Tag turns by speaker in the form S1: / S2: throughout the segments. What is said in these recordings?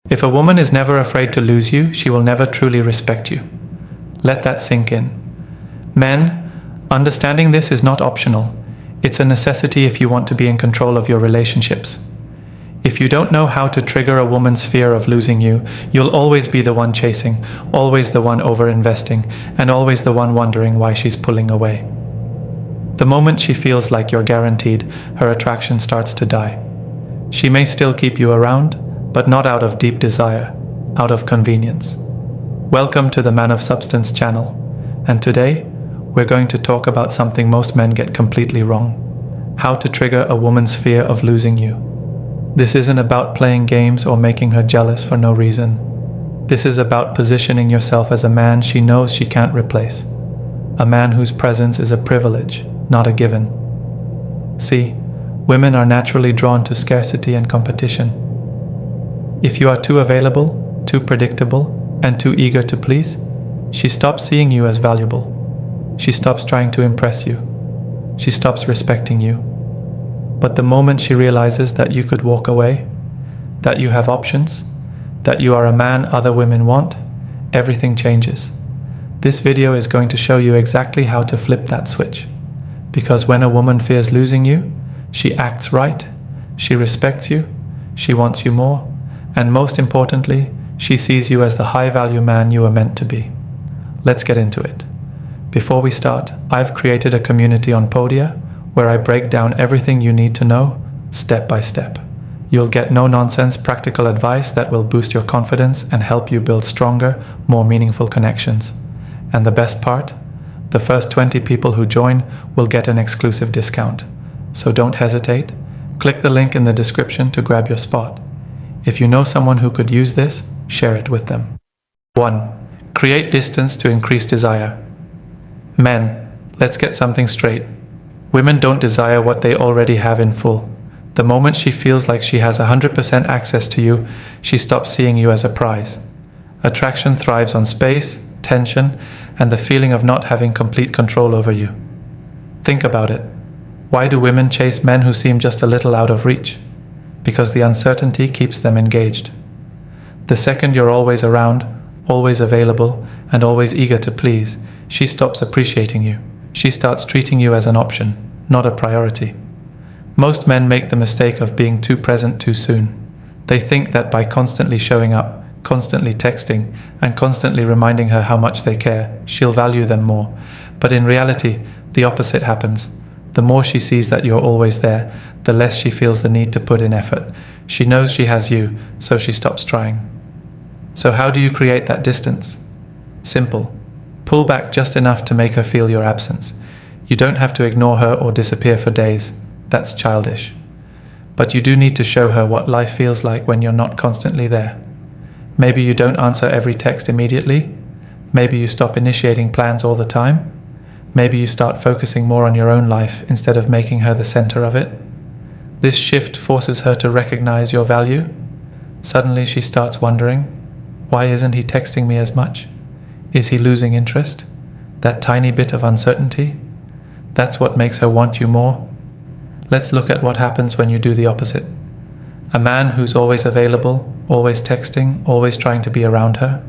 S1: If a woman is never afraid to lose you, she will never truly respect you. Let that sink in. Men, understanding this is not optional. It's a necessity if you want to be in control of your relationships. If you don't know how to trigger a woman's fear of losing you, you'll always be the one chasing, always the one overinvesting, and always the one wondering why she's pulling away. The moment she feels like you're guaranteed, her attraction starts to die. She may still keep you around, but not out of deep desire, out of convenience. Welcome to the Man of Substance channel, and today, we're going to talk about something most men get completely wrong: how to trigger a woman's fear of losing you. This isn't about playing games or making her jealous for no reason. This is about positioning yourself as a man she knows she can't replace. A man whose presence is a privilege, not a given. See, women are naturally drawn to scarcity and competition. If you are too available, too predictable, and too eager to please, she stops seeing you as valuable. She stops trying to impress you. She stops respecting you. But the moment she realizes that you could walk away, that you have options, that you are a man other women want, everything changes. This video is going to show you exactly how to flip that switch. Because when a woman fears losing you, she acts right, she respects you, she wants you more, and most importantly, she sees you as the high-value man you are meant to be. Let's get into it. Before we start, I've created a community on Podia where I break down everything you need to know, step by step. You'll get no-nonsense practical advice that will boost your confidence and help you build stronger, more meaningful connections. And the best part? The first 20 people who join will get an exclusive discount. So don't hesitate. Click the link in the description to grab your spot. If you know someone who could use this, share it with them. 1. Create distance to increase desire. Men, let's get something straight. Women don't desire what they already have in full. The moment she feels like she has 100% access to you, she stops seeing you as a prize. Attraction thrives on space, tension, and the feeling of not having complete control over you. Think about it. Why do women chase men who seem just a little out of reach? Because the uncertainty keeps them engaged. The second you're always around, always available, and always eager to please, she stops appreciating you. She starts treating you as an option, not a priority. Most men make the mistake of being too present too soon. They think that by constantly showing up, constantly texting, and constantly reminding her how much they care, she'll value them more. But in reality, the opposite happens. The more she sees that you're always there, the less she feels the need to put in effort. She knows she has you, so she stops trying. So how do you create that distance? Simple. Pull back just enough to make her feel your absence. You don't have to ignore her or disappear for days. That's childish. But you do need to show her what life feels like when you're not constantly there. Maybe you don't answer every text immediately. Maybe you stop initiating plans all the time. Maybe you start focusing more on your own life instead of making her the center of it. This shift forces her to recognize your value. Suddenly she starts wondering, why isn't he texting me as much? Is he losing interest? That tiny bit of uncertainty? That's what makes her want you more. Let's look at what happens when you do the opposite. A man who's always available, always texting, always trying to be around her.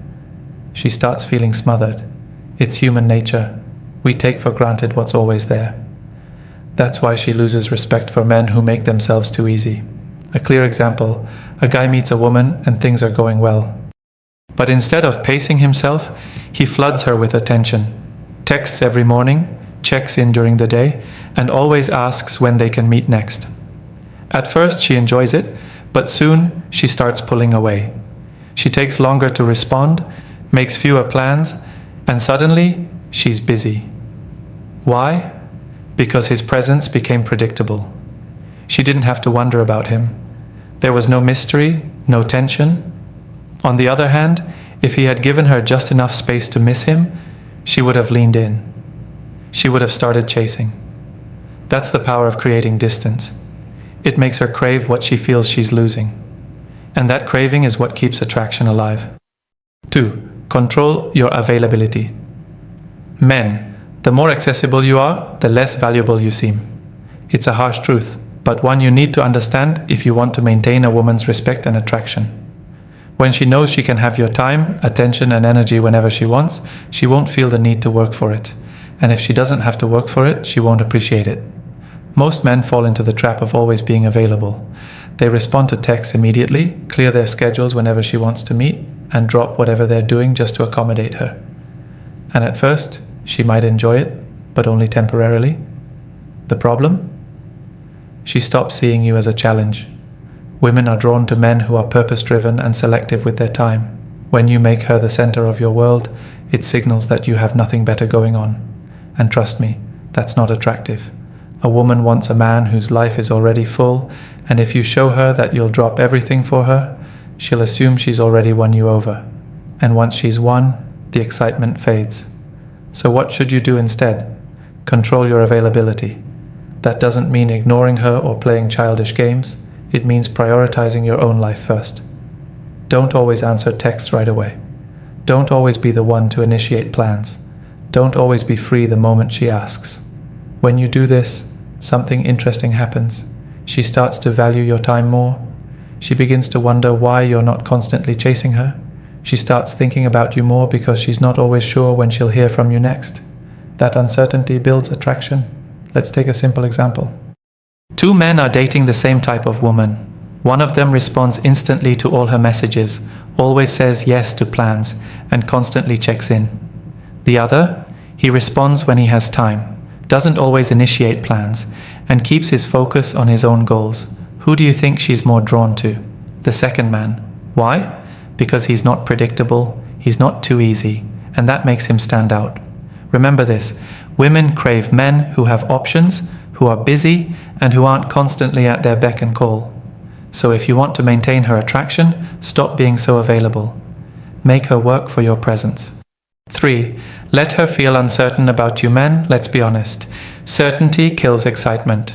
S1: She starts feeling smothered. It's human nature. We take for granted what's always there. That's why she loses respect for men who make themselves too easy. A clear example, a guy meets a woman and things are going well. But instead of pacing himself, he floods her with attention, texts every morning, checks in during the day, and always asks when they can meet next. At first she enjoys it, but soon she starts pulling away. She takes longer to respond, makes fewer plans, and suddenly she's busy. Why? Because his presence became predictable. She didn't have to wonder about him. There was no mystery, no tension. On the other hand, if he had given her just enough space to miss him, she would have leaned in. She would have started chasing. That's the power of creating distance. It makes her crave what she feels she's losing. And that craving is what keeps attraction alive. 2. Control your availability. Men, the more accessible you are, the less valuable you seem. It's a harsh truth, but one you need to understand if you want to maintain a woman's respect and attraction. When she knows she can have your time, attention, and energy whenever she wants, she won't feel the need to work for it. And if she doesn't have to work for it, she won't appreciate it. Most men fall into the trap of always being available. They respond to texts immediately, clear their schedules whenever she wants to meet, and drop whatever they're doing just to accommodate her. And at first, she might enjoy it, but only temporarily. The problem? She stops seeing you as a challenge. Women are drawn to men who are purpose-driven and selective with their time. When you make her the center of your world, it signals that you have nothing better going on. And trust me, that's not attractive. A woman wants a man whose life is already full, and if you show her that you'll drop everything for her, she'll assume she's already won you over. And once she's won, the excitement fades. So what should you do instead? Control your availability. That doesn't mean ignoring her or playing childish games. It means prioritizing your own life first. Don't always answer texts right away. Don't always be the one to initiate plans. Don't always be free the moment she asks. When you do this, something interesting happens. She starts to value your time more. She begins to wonder why you're not constantly chasing her. She starts thinking about you more because she's not always sure when she'll hear from you next. That uncertainty builds attraction. Let's take a simple example. Two men are dating the same type of woman. One of them responds instantly to all her messages, always says yes to plans, and constantly checks in. The other, he responds when he has time, doesn't always initiate plans, and keeps his focus on his own goals. Who do you think she's more drawn to? The second man. Why? Because he's not predictable, he's not too easy, and that makes him stand out. Remember this, women crave men who have options, who are busy, and who aren't constantly at their beck and call. So if you want to maintain her attraction, stop being so available. Make her work for your presence. 3. Let her feel uncertain about you men. Let's be honest. Certainty kills excitement.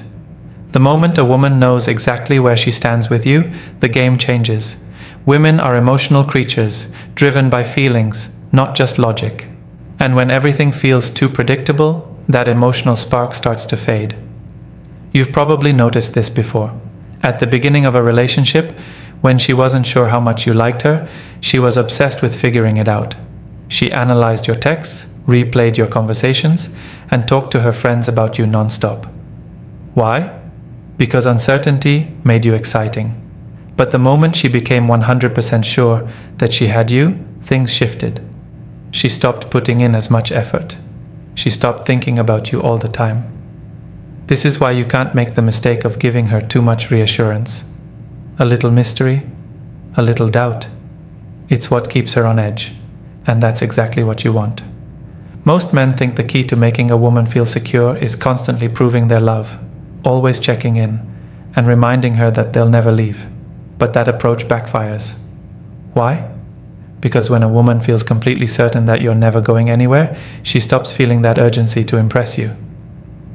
S1: The moment a woman knows exactly where she stands with you, the game changes. Women are emotional creatures, driven by feelings, not just logic. And when everything feels too predictable, that emotional spark starts to fade. You've probably noticed this before. At the beginning of a relationship, when she wasn't sure how much you liked her, she was obsessed with figuring it out. She analyzed your texts, replayed your conversations, and talked to her friends about you non-stop. Why? Because uncertainty made you exciting. But the moment she became 100% sure that she had you, things shifted. She stopped putting in as much effort. She stopped thinking about you all the time. This is why you can't make the mistake of giving her too much reassurance. A little mystery, a little doubt. It's what keeps her on edge, and that's exactly what you want. Most men think the key to making a woman feel secure is constantly proving their love, always checking in, and reminding her that they'll never leave. But that approach backfires. Why? Because when a woman feels completely certain that you're never going anywhere, she stops feeling that urgency to impress you.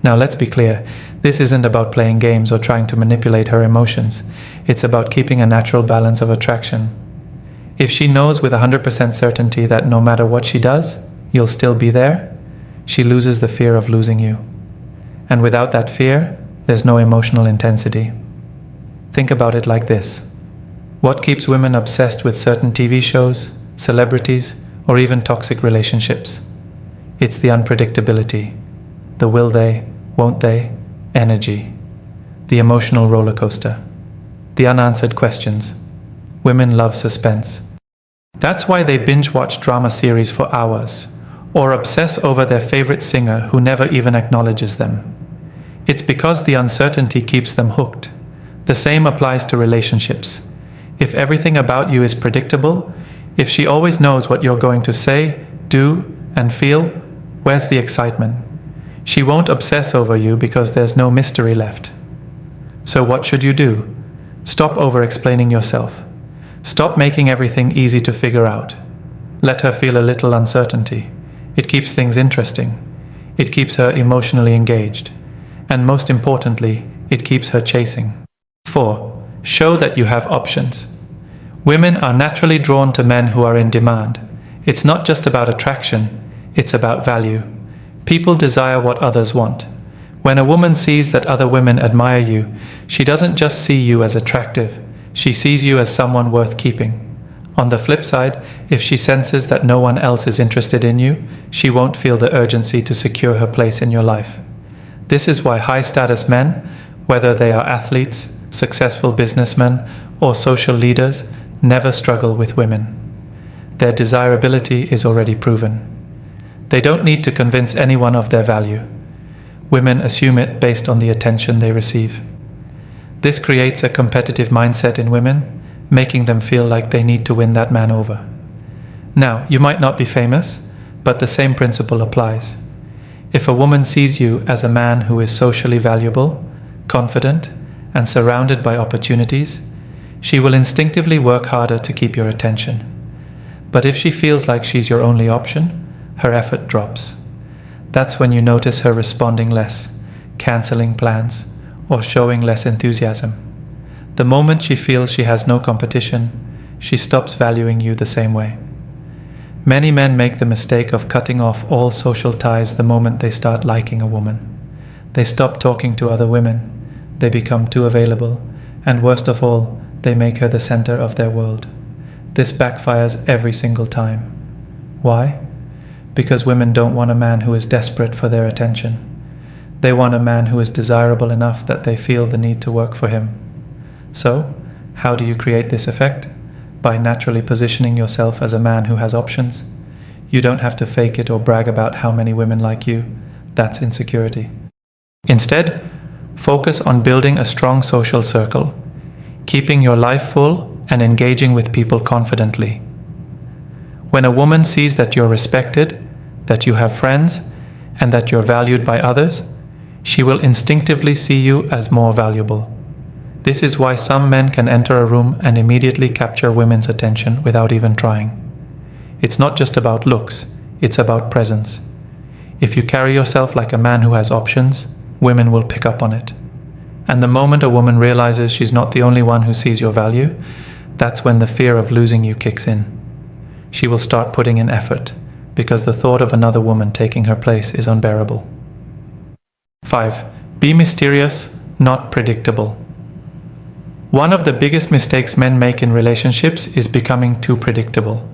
S1: Now let's be clear, this isn't about playing games or trying to manipulate her emotions. It's about keeping a natural balance of attraction. If she knows with 100% certainty that no matter what she does, you'll still be there, she loses the fear of losing you. And without that fear, there's no emotional intensity. Think about it like this. What keeps women obsessed with certain TV shows, celebrities, or even toxic relationships? It's the unpredictability, the will they, won't they, energy, the emotional roller coaster, the unanswered questions. Women love suspense. That's why they binge watch drama series for hours, or obsess over their favorite singer who never even acknowledges them. It's because the uncertainty keeps them hooked. The same applies to relationships. If everything about you is predictable, if she always knows what you're going to say, do, and feel, where's the excitement? She won't obsess over you because there's no mystery left. So what should you do? Stop over-explaining yourself. Stop making everything easy to figure out. Let her feel a little uncertainty. It keeps things interesting. It keeps her emotionally engaged. And most importantly, it keeps her chasing. 4. Show that you have options. Women are naturally drawn to men who are in demand. It's not just about attraction, it's about value. People desire what others want. When a woman sees that other women admire you, she doesn't just see you as attractive, she sees you as someone worth keeping. On the flip side, if she senses that no one else is interested in you, she won't feel the urgency to secure her place in your life. This is why high-status men, whether they are athletes, successful businessmen, or social leaders, never struggle with women. Their desirability is already proven. They don't need to convince anyone of their value. Women assume it based on the attention they receive. This creates a competitive mindset in women, making them feel like they need to win that man over. Now, you might not be famous, but the same principle applies. If a woman sees you as a man who is socially valuable, confident, and surrounded by opportunities, she will instinctively work harder to keep your attention. But if she feels like she's your only option, her effort drops. That's when you notice her responding less, canceling plans, or showing less enthusiasm. The moment she feels she has no competition, she stops valuing you the same way. Many men make the mistake of cutting off all social ties the moment they start liking a woman. They stop talking to other women, they become too available, and worst of all, they make her the center of their world. This backfires every single time. Why? Because women don't want a man who is desperate for their attention. They want a man who is desirable enough that they feel the need to work for him. So, how do you create this effect? By naturally positioning yourself as a man who has options. You don't have to fake it or brag about how many women like you. That's insecurity. Instead, focus on building a strong social circle, keeping your life full and engaging with people confidently. When a woman sees that you're respected, that you have friends, and that you're valued by others, she will instinctively see you as more valuable. This is why some men can enter a room and immediately capture women's attention without even trying. It's not just about looks, it's about presence. If you carry yourself like a man who has options, women will pick up on it. And the moment a woman realizes she's not the only one who sees your value, that's when the fear of losing you kicks in. She will start putting in effort, because the thought of another woman taking her place is unbearable. 5. Be mysterious, not predictable. One of the biggest mistakes men make in relationships is becoming too predictable.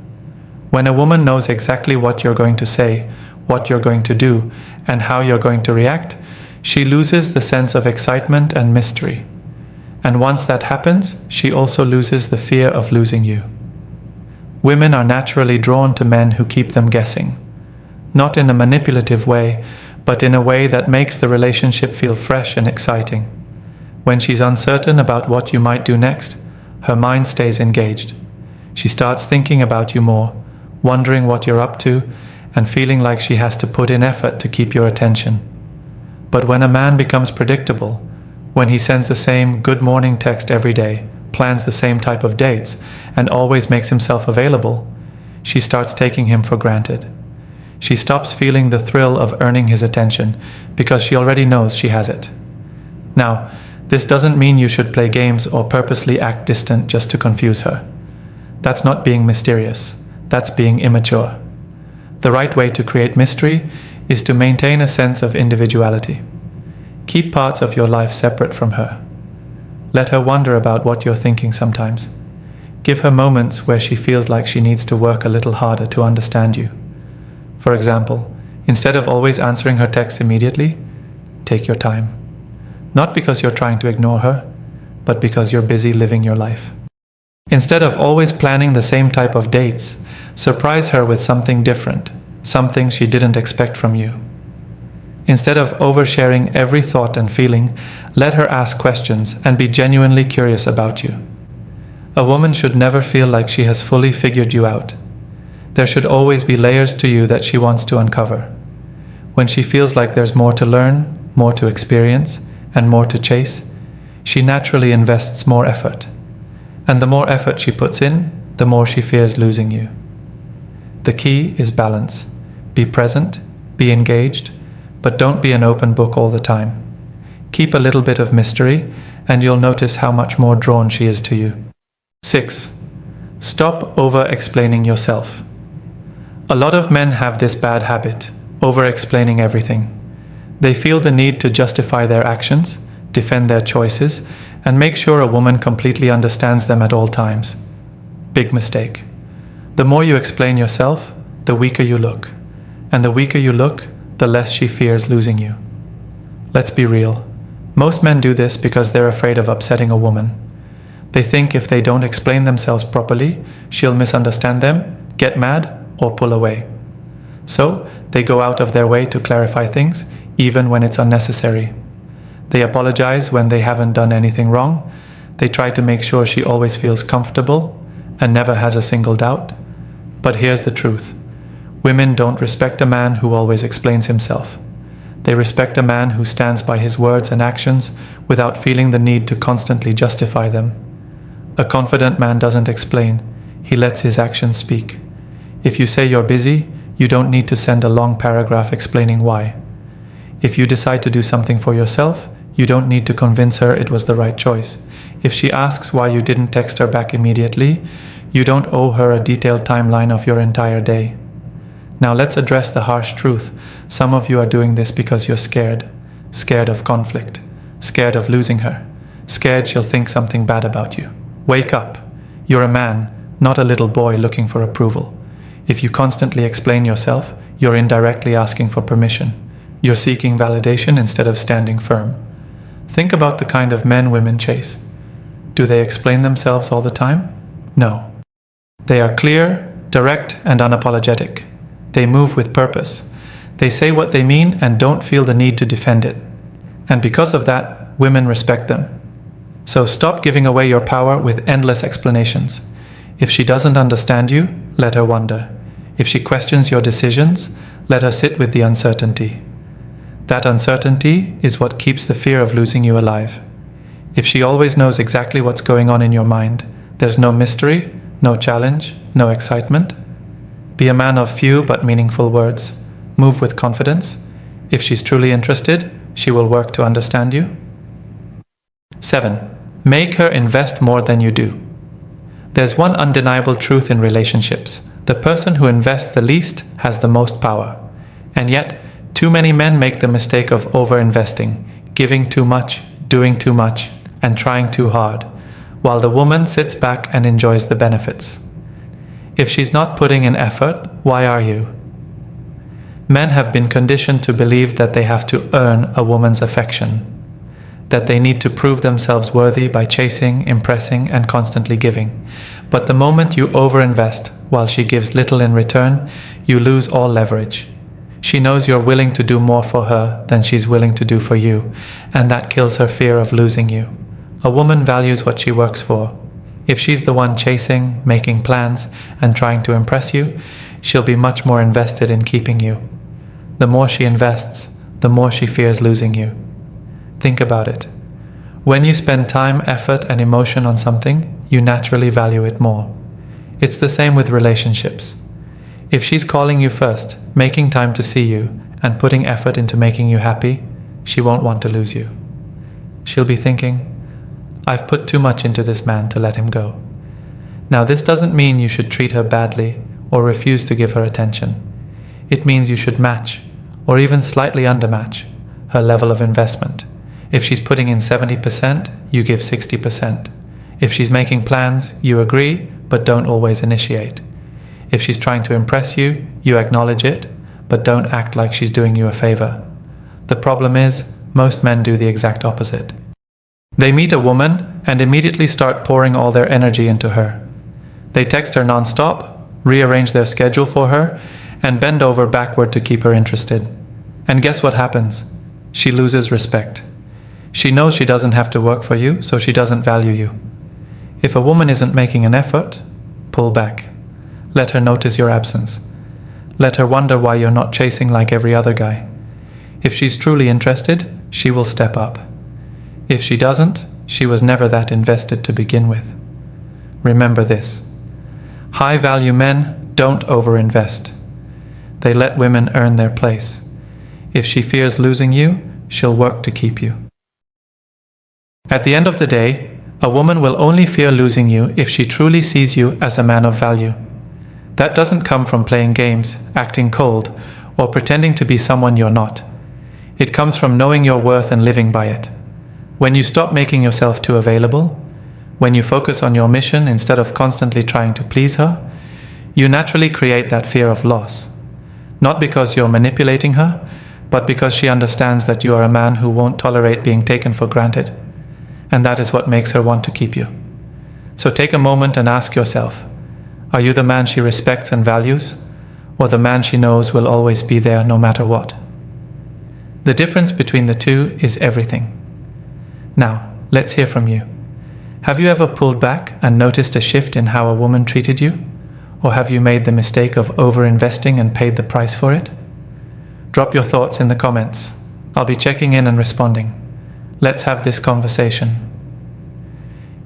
S1: When a woman knows exactly what you're going to say, what you're going to do, and how you're going to react, she loses the sense of excitement and mystery. And once that happens, she also loses the fear of losing you. Women are naturally drawn to men who keep them guessing, not in a manipulative way, but in a way that makes the relationship feel fresh and exciting. When she's uncertain about what you might do next, her mind stays engaged. She starts thinking about you more, wondering what you're up to, and feeling like she has to put in effort to keep your attention. But when a man becomes predictable, when he sends the same good morning text every day, plans the same type of dates, and always makes himself available, she starts taking him for granted. She stops feeling the thrill of earning his attention because she already knows she has it. Now, this doesn't mean you should play games or purposely act distant just to confuse her. That's not being mysterious. That's being immature. The right way to create mystery is to maintain a sense of individuality. Keep parts of your life separate from her. Let her wonder about what you're thinking sometimes. Give her moments where she feels like she needs to work a little harder to understand you. For example, instead of always answering her texts immediately, take your time. Not because you're trying to ignore her, but because you're busy living your life. Instead of always planning the same type of dates, surprise her with something different, something she didn't expect from you. Instead of oversharing every thought and feeling, let her ask questions and be genuinely curious about you. A woman should never feel like she has fully figured you out. There should always be layers to you that she wants to uncover. When she feels like there's more to learn, more to experience, and more to chase, she naturally invests more effort. And the more effort she puts in, the more she fears losing you. The key is balance. Be present, be engaged, but don't be an open book all the time. Keep a little bit of mystery, and you'll notice how much more drawn she is to you. 6. Stop over-explaining yourself. A lot of men have this bad habit, over-explaining everything. They feel the need to justify their actions, defend their choices, and make sure a woman completely understands them at all times. Big mistake. The more you explain yourself, the weaker you look. And the weaker you look, the less she fears losing you. Let's be real. Most men do this because they're afraid of upsetting a woman. They think if they don't explain themselves properly, she'll misunderstand them, get mad, or pull away. So, they go out of their way to clarify things, even when it's unnecessary. They apologize when they haven't done anything wrong. They try to make sure she always feels comfortable and never has a single doubt. But here's the truth. Women don't respect a man who always explains himself. They respect a man who stands by his words and actions without feeling the need to constantly justify them. A confident man doesn't explain. He lets his actions speak. If you say you're busy, you don't need to send a long paragraph explaining why. If you decide to do something for yourself, you don't need to convince her it was the right choice. If she asks why you didn't text her back immediately, you don't owe her a detailed timeline of your entire day. Now let's address the harsh truth. Some of you are doing this because you're scared. Scared of conflict. Scared of losing her. Scared she'll think something bad about you. Wake up. You're a man, not a little boy looking for approval. If you constantly explain yourself, you're indirectly asking for permission. You're seeking validation instead of standing firm. Think about the kind of men women chase. Do they explain themselves all the time? No. They are clear, direct, and unapologetic. They move with purpose. They say what they mean and don't feel the need to defend it. And because of that, women respect them. So stop giving away your power with endless explanations. If she doesn't understand you, let her wonder. If she questions your decisions, let her sit with the uncertainty. That uncertainty is what keeps the fear of losing you alive. If she always knows exactly what's going on in your mind, there's no mystery, no challenge, no excitement. Be a man of few but meaningful words. Move with confidence. If she's truly interested, she will work to understand you. 7. Make her invest more than you do. There's one undeniable truth in relationships. The person who invests the least has the most power. And yet, too many men make the mistake of overinvesting, giving too much, doing too much, and trying too hard, while the woman sits back and enjoys the benefits. If she's not putting in effort, why are you? Men have been conditioned to believe that they have to earn a woman's affection, that they need to prove themselves worthy by chasing, impressing, and constantly giving. But the moment you overinvest while she gives little in return, you lose all leverage. She knows you're willing to do more for her than she's willing to do for you, and that kills her fear of losing you. A woman values what she works for. If she's the one chasing, making plans, and trying to impress you, she'll be much more invested in keeping you. The more she invests, the more she fears losing you. Think about it. When you spend time, effort, and emotion on something, you naturally value it more. It's the same with relationships. If she's calling you first, making time to see you, and putting effort into making you happy, she won't want to lose you. She'll be thinking, I've put too much into this man to let him go. Now, this doesn't mean you should treat her badly or refuse to give her attention. It means you should match, or even slightly undermatch, her level of investment. If she's putting in 70%, you give 60%. If she's making plans, you agree, but don't always initiate. If she's trying to impress you, you acknowledge it, but don't act like she's doing you a favor. The problem is, most men do the exact opposite. They meet a woman and immediately start pouring all their energy into her. They text her non-stop, rearrange their schedule for her, and bend over backward to keep her interested. And guess what happens? She loses respect. She knows she doesn't have to work for you, so she doesn't value you. If a woman isn't making an effort, pull back. Let her notice your absence. Let her wonder why you're not chasing like every other guy. If she's truly interested, she will step up. If she doesn't, she was never that invested to begin with. Remember this. High-value men don't overinvest. They let women earn their place. If she fears losing you, she'll work to keep you. At the end of the day, a woman will only fear losing you if she truly sees you as a man of value. That doesn't come from playing games, acting cold, or pretending to be someone you're not. It comes from knowing your worth and living by it. When you stop making yourself too available, when you focus on your mission instead of constantly trying to please her, you naturally create that fear of loss. Not because you're manipulating her, but because she understands that you are a man who won't tolerate being taken for granted. And that is what makes her want to keep you. So take a moment and ask yourself, are you the man she respects and values, or the man she knows will always be there no matter what? The difference between the two is everything. Now, let's hear from you. Have you ever pulled back and noticed a shift in how a woman treated you? Or have you made the mistake of overinvesting and paid the price for it? Drop your thoughts in the comments. I'll be checking in and responding. Let's have this conversation.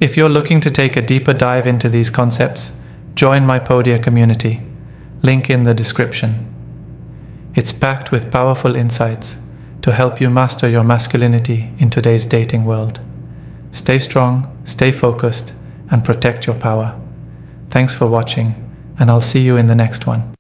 S1: If you're looking to take a deeper dive into these concepts, join my Podia community. Link in the description. It's packed with powerful insights to help you master your masculinity in today's dating world. Stay strong, stay focused, and protect your power. Thanks for watching, and I'll see you in the next one.